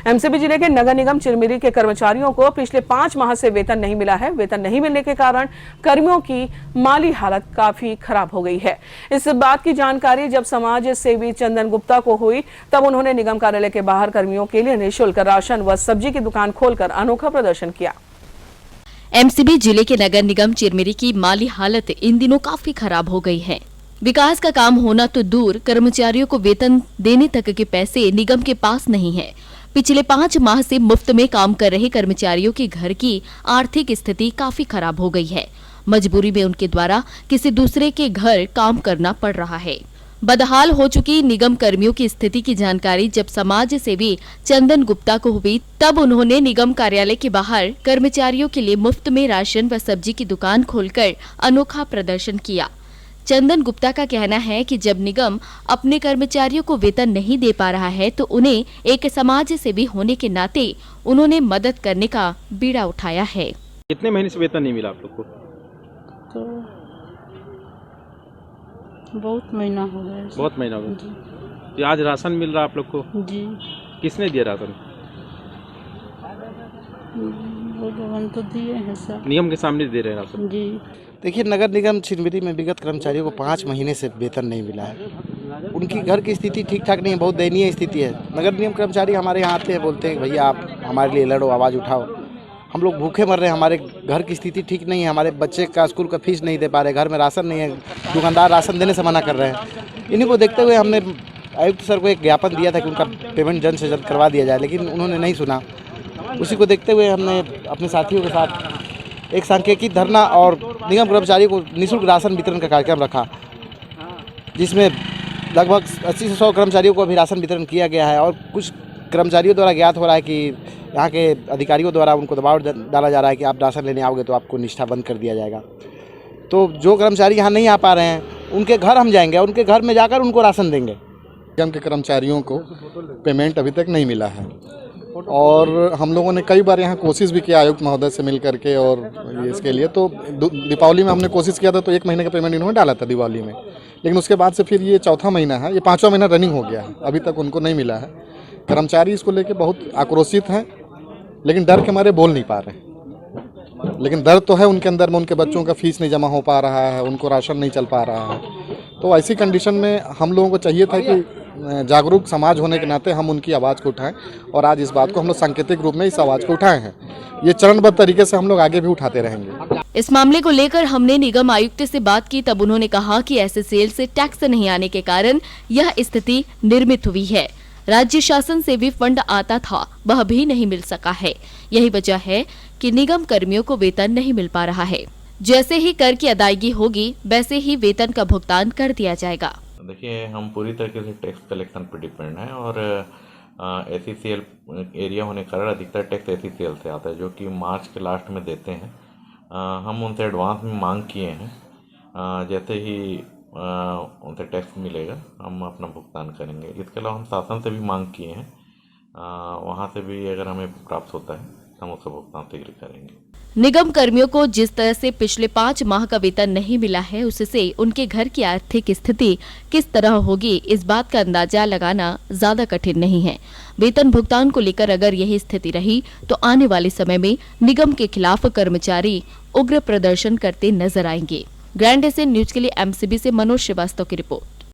MCB जिले के नगर निगम चिरमिरी के कर्मचारियों को पिछले 5 माह से वेतन नहीं मिला है। वेतन नहीं मिलने के कारण कर्मियों की माली हालत काफी खराब हो गई है। इस बात की जानकारी जब समाज सेवी चंदन गुप्ता को हुई, तब उन्होंने निगम कार्यालय के बाहर कर्मियों के लिए निःशुल्क राशन व सब्जी की दुकान खोलकर अनोखा प्रदर्शन किया। एमसीबी जिले के नगर निगम चिरमिरी की माली हालत इन दिनों काफी खराब हो गई है। विकास का काम होना तो दूर, कर्मचारियों को वेतन देने तक के पैसे निगम के पास नहीं है। पिछले 5 माह से मुफ्त में काम कर रहे कर्मचारियों के घर की आर्थिक स्थिति काफी खराब हो गई है। मजबूरी में उनके द्वारा किसी दूसरे के घर काम करना पड़ रहा है। बदहाल हो चुकी निगम कर्मियों की स्थिति की जानकारी जब समाज सेवी चंदन गुप्ता को हुई, तब उन्होंने निगम कार्यालय के बाहर कर्मचारियों के लिए मुफ्त में राशन व सब्जी की दुकान खोलकर अनोखा प्रदर्शन किया। चंदन गुप्ता का कहना है कि जब निगम अपने कर्मचारियों को वेतन नहीं दे पा रहा है, तो उन्हें एक समाज सेवी होने के नाते उन्होंने मदद करने का बीड़ा उठाया है। कितने महीने से वेतन नहीं मिला आप लोग को? तो बहुत महीना हो गया। बहुत महीना हो गया। तो आज राशन मिल रहा आप लोग को? जी। किसने दिया राशन? भगवान तो दिए हैं सब। निगम के सामने दे रहे हैं राशन? जी। देखिए, नगर निगम चिरमिरी में विगत कर्मचारियों को 5 महीने से वेतन नहीं मिला है। उनकी घर की स्थिति ठीक ठाक नहीं है, बहुत दयनीय स्थिति है। नगर निगम कर्मचारी हमारे यहाँ आते हैं, बोलते हैं भैया आप हमारे लिए लड़ो, आवाज़ उठाओ। हम लोग भूखे मर रहे हैं, हमारे घर की स्थिति ठीक नहीं है, हमारे बच्चे का स्कूल का फीस नहीं दे पा रहे, घर में राशन नहीं है, दुकानदार राशन देने से मना कर रहे हैं। इन्हीं को देखते हुए हमने आयुक्त सर को एक ज्ञापन दिया था कि उनका पेमेंट जल्द से जल्द करवा दिया जाए, लेकिन उन्होंने नहीं सुना। उसी को देखते हुए हमने अपने साथियों के साथ एक सांकेतिक धरना और निगम कर्मचारियों को निःशुल्क राशन वितरण का कार्यक्रम रखा, जिसमें लगभग 80 से 100 कर्मचारियों को अभी राशन वितरण किया गया है। और कुछ कर्मचारियों द्वारा ज्ञात हो रहा है कि यहाँ के अधिकारियों द्वारा उनको दबाव डाला जा रहा है कि आप राशन लेने आओगे तो आपको निष्ठा बंद कर दिया जाएगा। तो जो कर्मचारी यहाँ नहीं आ पा रहे हैं, उनके घर हम जाएंगे, उनके घर में जाकर उनको राशन देंगे। निगम के कर्मचारियों को पेमेंट अभी तक नहीं मिला है और हम लोगों ने कई बार यहाँ कोशिश भी किया आयुक्त महोदय से मिल करके, और इसके लिए तो दीपावली में हमने कोशिश किया था, तो 1 महीने का पेमेंट इन्होंने डाला था दिवाली में, लेकिन उसके बाद से फिर ये 4था महीना है, ये 5वां महीना रनिंग हो गया है, अभी तक उनको नहीं मिला है। कर्मचारी इसको लेके बहुत आक्रोशित हैं, लेकिन डर के मारे बोल नहीं पा रहे। लेकिन डर तो है उनके अंदर में, उनके बच्चों का फीस नहीं जमा हो पा रहा है, उनको राशन नहीं चल पा रहा है। तो ऐसी कंडीशन में हम लोगों को चाहिए था कि जागरूक समाज होने के नाते हम उनकी आवाज़ को उठाएं, और आज इस बात को हम लोग सांकेतिक रूप में इस आवाज़ को उठाए हैं। ये चरणबद्ध तरीके से हम लोग आगे भी उठाते रहेंगे। इस मामले को लेकर हमने निगम आयुक्त से बात की, तब उन्होंने कहा कि ऐसे सेल से टैक्स नहीं आने के कारण यह स्थिति निर्मित हुई है। राज्य शासन से भी फंड आता था, वह भी नहीं मिल सका है। यही वजह है कि निगम कर्मियों को वेतन नहीं मिल पा रहा है। जैसे ही कर की अदायगी होगी, वैसे ही वेतन का भुगतान कर दिया जाएगा। देखिए, हम पूरी तरीके से टैक्स कलेक्शन पर डिपेंड हैं और एसीसीएल एरिया होने के कारण अधिकतर टैक्स एसीसीएल से आता है, जो कि मार्च के लास्ट में देते हैं। हम उनसे एडवांस में मांग किए हैं, जैसे ही उनसे टैक्स मिलेगा हम अपना भुगतान करेंगे। इसके अलावा हम शासन से भी मांग किए हैं, वहाँ से भी अगर हमें प्राप्त होता है तो हम उसका भुगतान शीघ्र करेंगे। निगम कर्मियों को जिस तरह से पिछले 5 माह का वेतन नहीं मिला है, उससे उनके घर की आर्थिक स्थिति किस तरह होगी, इस बात का अंदाजा लगाना ज्यादा कठिन नहीं है। वेतन भुगतान को लेकर अगर यही स्थिति रही, तो आने वाले समय में निगम के खिलाफ कर्मचारी उग्र प्रदर्शन करते नजर आएंगे। ग्रैंड एशियन न्यूज के लिए एमसीबी से मनोज श्रीवास्तव की रिपोर्ट।